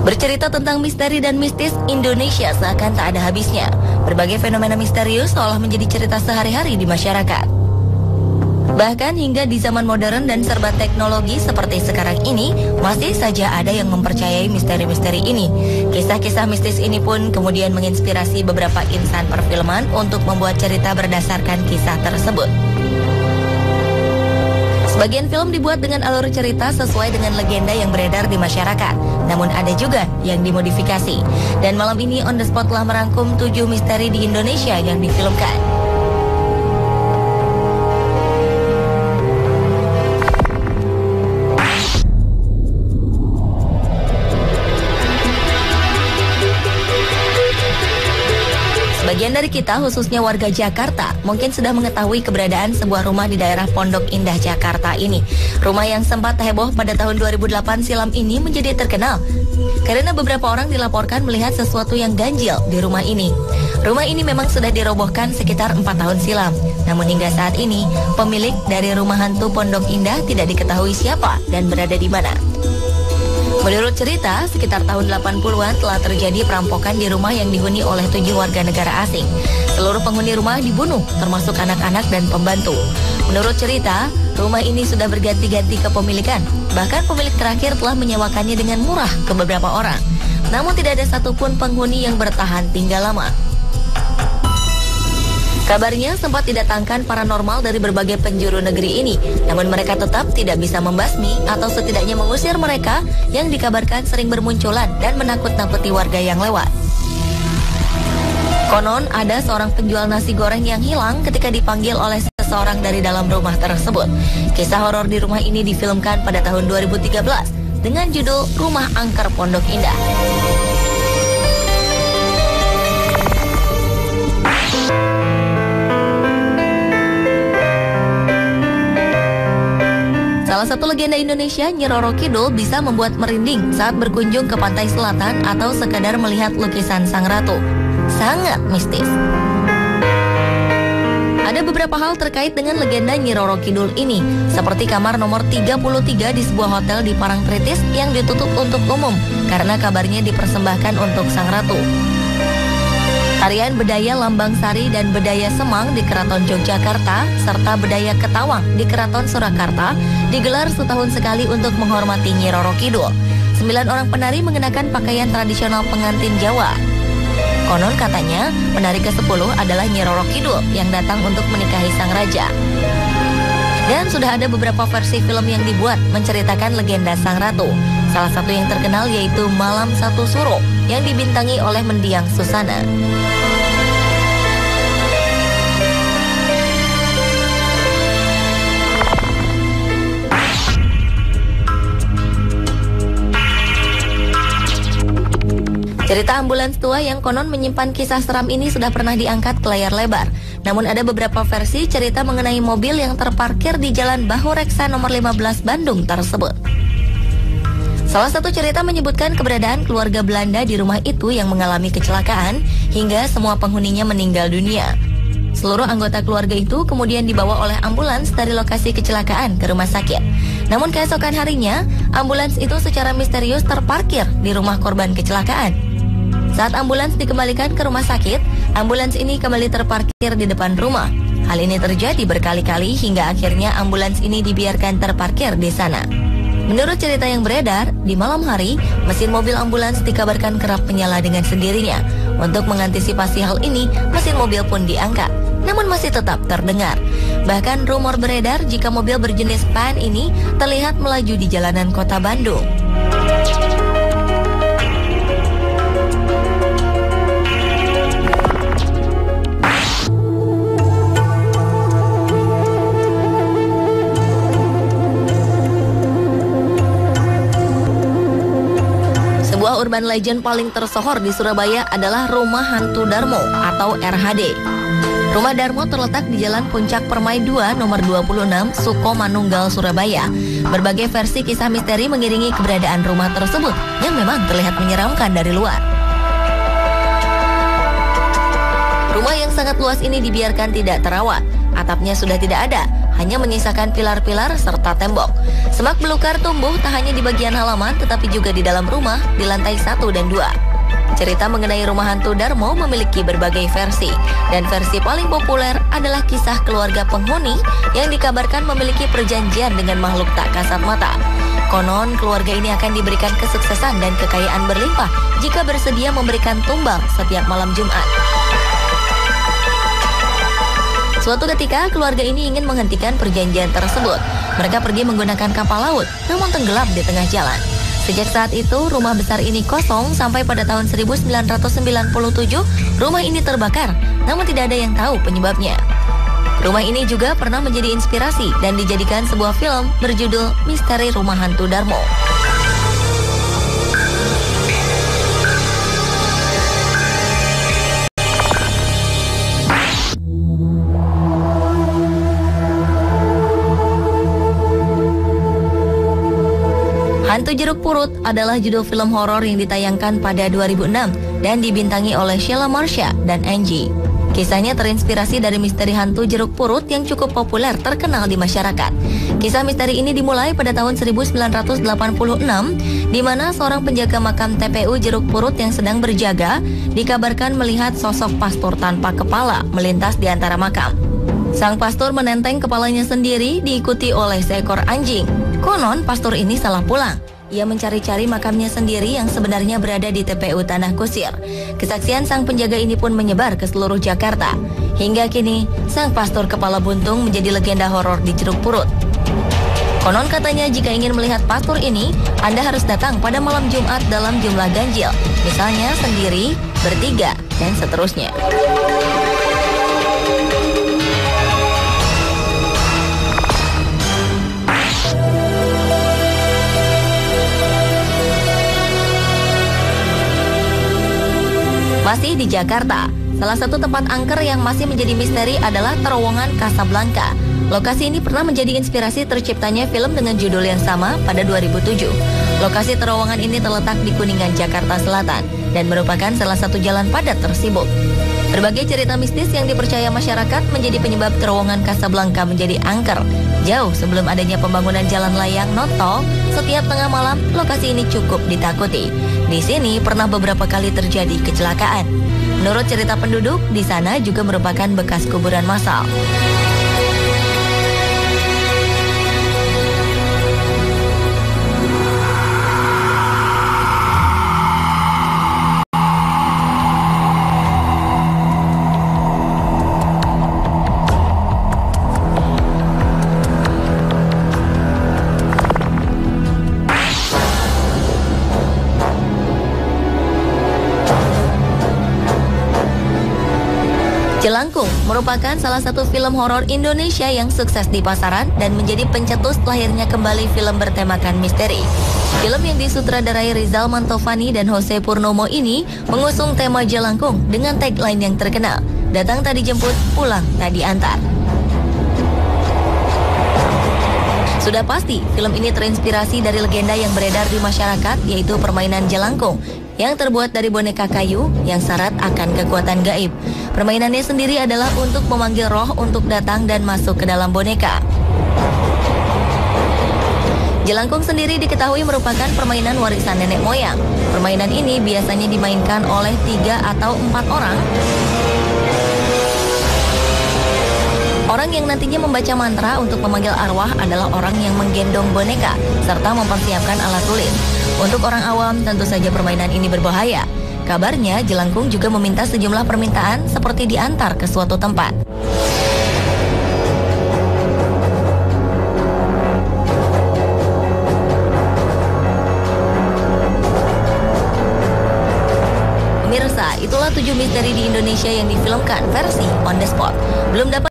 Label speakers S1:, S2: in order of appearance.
S1: Bercerita tentang misteri dan mistis, Indonesia seakan tak ada habisnya. Berbagai fenomena misterius seolah menjadi cerita sehari-hari di masyarakat. Bahkan hingga di zaman modern dan serba teknologi seperti sekarang ini, masih saja ada yang mempercayai misteri-misteri ini. Kisah-kisah mistis ini pun kemudian menginspirasi beberapa insan perfilman untuk membuat cerita berdasarkan kisah tersebut. Sebagian film dibuat dengan alur cerita sesuai dengan legenda yang beredar di masyarakat. Namun ada juga yang dimodifikasi. Dan malam ini On The Spot telah merangkum 7 misteri di Indonesia yang difilmkan. Sebagian dari kita, khususnya warga Jakarta, mungkin sudah mengetahui keberadaan sebuah rumah di daerah Pondok Indah, Jakarta ini. Rumah yang sempat heboh pada tahun 2008 silam ini menjadi terkenal karena beberapa orang dilaporkan melihat sesuatu yang ganjil di rumah ini. Rumah ini memang sudah dirobohkan sekitar 4 tahun silam. Namun hingga saat ini, pemilik dari rumah hantu Pondok Indah tidak diketahui siapa dan berada di mana. Menurut cerita, sekitar tahun 80-an telah terjadi perampokan di rumah yang dihuni oleh 7 warga negara asing. Seluruh penghuni rumah dibunuh, termasuk anak-anak dan pembantu. Menurut cerita, rumah ini sudah berganti-ganti kepemilikan. Bahkan pemilik terakhir telah menyewakannya dengan murah ke beberapa orang. Namun tidak ada satupun penghuni yang bertahan tinggal lama. Kabarnya sempat didatangkan paranormal dari berbagai penjuru negeri ini, namun mereka tetap tidak bisa membasmi atau setidaknya mengusir mereka yang dikabarkan sering bermunculan dan menakut-nakuti warga yang lewat. Konon ada seorang penjual nasi goreng yang hilang ketika dipanggil oleh seseorang dari dalam rumah tersebut. Kisah horor di rumah ini difilmkan pada tahun 2013 dengan judul Rumah Angker Pondok Indah. Salah satu legenda Indonesia, Nyi Roro Kidul, bisa membuat merinding saat berkunjung ke pantai selatan atau sekadar melihat lukisan Sang Ratu. Sangat mistis. Ada beberapa hal terkait dengan legenda Nyi Roro Kidul ini, seperti kamar nomor 33 di sebuah hotel di Parangtritis yang ditutup untuk umum karena kabarnya dipersembahkan untuk Sang Ratu. Tarian Bedaya Lambang Sari dan Bedaya Semang di Keraton Yogyakarta serta Bedaya Ketawang di Keraton Surakarta digelar setahun sekali untuk menghormati Nyi Roro Kidul. 9 orang penari mengenakan pakaian tradisional pengantin Jawa. Konon katanya penari ke-10 adalah Nyi Roro Kidul yang datang untuk menikahi sang raja. Dan sudah ada beberapa versi film yang dibuat menceritakan legenda Sang Ratu. Salah satu yang terkenal yaitu Malam Satu Suro yang dibintangi oleh Mendiang Susana. Cerita ambulans tua yang konon menyimpan kisah seram ini sudah pernah diangkat ke layar lebar. Namun ada beberapa versi cerita mengenai mobil yang terparkir di Jalan Bahu Reksa nomor 15 Bandung tersebut. Salah satu cerita menyebutkan keberadaan keluarga Belanda di rumah itu yang mengalami kecelakaan hingga semua penghuninya meninggal dunia. Seluruh anggota keluarga itu kemudian dibawa oleh ambulans dari lokasi kecelakaan ke rumah sakit. Namun keesokan harinya, ambulans itu secara misterius terparkir di rumah korban kecelakaan. Saat ambulans dikembalikan ke rumah sakit, ambulans ini kembali terparkir di depan rumah. Hal ini terjadi berkali-kali hingga akhirnya ambulans ini dibiarkan terparkir di sana. Menurut cerita yang beredar, di malam hari, mesin mobil ambulans dikabarkan kerap menyala dengan sendirinya. Untuk mengantisipasi hal ini, mesin mobil pun diangkat, namun masih tetap terdengar. Bahkan rumor beredar jika mobil berjenis van ini terlihat melaju di jalanan kota Bandung. Urban legend paling tersohor di Surabaya adalah Rumah Hantu Darmo atau RHD. Rumah Darmo terletak di Jalan Puncak Permai 2 nomor 26 Sukomanunggal, Surabaya. Berbagai versi kisah misteri mengiringi keberadaan rumah tersebut yang memang terlihat menyeramkan dari luar. Rumah yang sangat luas ini dibiarkan tidak terawat. Atapnya sudah tidak ada, hanya menyisakan pilar-pilar serta tembok. Semak belukar tumbuh tak hanya di bagian halaman tetapi juga di dalam rumah di lantai 1 dan 2. Cerita mengenai rumah hantu Darmo memiliki berbagai versi, dan versi paling populer adalah kisah keluarga penghuni yang dikabarkan memiliki perjanjian dengan makhluk tak kasat mata. Konon, keluarga ini akan diberikan kesuksesan dan kekayaan berlimpah jika bersedia memberikan tumbal setiap malam Jumat. Suatu ketika, keluarga ini ingin menghentikan perjanjian tersebut. Mereka pergi menggunakan kapal laut, namun tenggelam di tengah jalan. Sejak saat itu, rumah besar ini kosong sampai pada tahun 1997, rumah ini terbakar, namun tidak ada yang tahu penyebabnya. Rumah ini juga pernah menjadi inspirasi dan dijadikan sebuah film berjudul Misteri Rumah Hantu Darmo. Hantu Jeruk Purut adalah judul film horor yang ditayangkan pada 2006 dan dibintangi oleh Sheila Marsha dan Angie. Kisahnya terinspirasi dari misteri hantu jeruk purut yang cukup populer terkenal di masyarakat. Kisah misteri ini dimulai pada tahun 1986, di mana seorang penjaga makam TPU Jeruk Purut yang sedang berjaga dikabarkan melihat sosok pastor tanpa kepala melintas di antara makam. Sang pastor menenteng kepalanya sendiri diikuti oleh seekor anjing. Konon, pastor ini salah pulang. Ia mencari-cari makamnya sendiri yang sebenarnya berada di TPU Tanah Kusir. Kesaksian sang penjaga ini pun menyebar ke seluruh Jakarta. Hingga kini, sang pastor kepala buntung menjadi legenda horor di Jeruk Purut. Konon katanya jika ingin melihat pastor ini, Anda harus datang pada malam Jumat dalam jumlah ganjil. Misalnya sendiri, bertiga, dan seterusnya. Masih di Jakarta, salah satu tempat angker yang masih menjadi misteri adalah terowongan Casablanca. Lokasi ini pernah menjadi inspirasi terciptanya film dengan judul yang sama pada 2007. Lokasi terowongan ini terletak di Kuningan, Jakarta Selatan, dan merupakan salah satu jalan padat tersibuk. Berbagai cerita mistis yang dipercaya masyarakat menjadi penyebab terowongan Casablanca menjadi angker. Jauh sebelum adanya pembangunan jalan layang non-tol, setiap tengah malam lokasi ini cukup ditakuti. Di sini pernah beberapa kali terjadi kecelakaan. Menurut cerita penduduk, di sana juga merupakan bekas kuburan massal. Jelangkung merupakan salah satu film horor Indonesia yang sukses di pasaran dan menjadi pencetus lahirnya kembali film bertemakan misteri. Film yang disutradarai Rizal Mantovani dan Jose Purnomo ini mengusung tema Jelangkung dengan tagline yang terkenal, "Datang tak dijemput, pulang tak diantar". Sudah pasti, film ini terinspirasi dari legenda yang beredar di masyarakat, yaitu permainan jelangkung yang terbuat dari boneka kayu yang syarat akan kekuatan gaib. Permainannya sendiri adalah untuk memanggil roh untuk datang dan masuk ke dalam boneka. Jelangkung sendiri diketahui merupakan permainan warisan nenek moyang. Permainan ini biasanya dimainkan oleh 3 atau 4 orang. Orang yang nantinya membaca mantra untuk memanggil arwah adalah orang yang menggendong boneka serta mempersiapkan alat tulis. Untuk orang awam tentu saja permainan ini berbahaya. Kabarnya Jelangkung juga meminta sejumlah permintaan seperti diantar ke suatu tempat. Pemirsa, itulah 7 misteri di Indonesia yang difilmkan versi on the spot. Belum dapat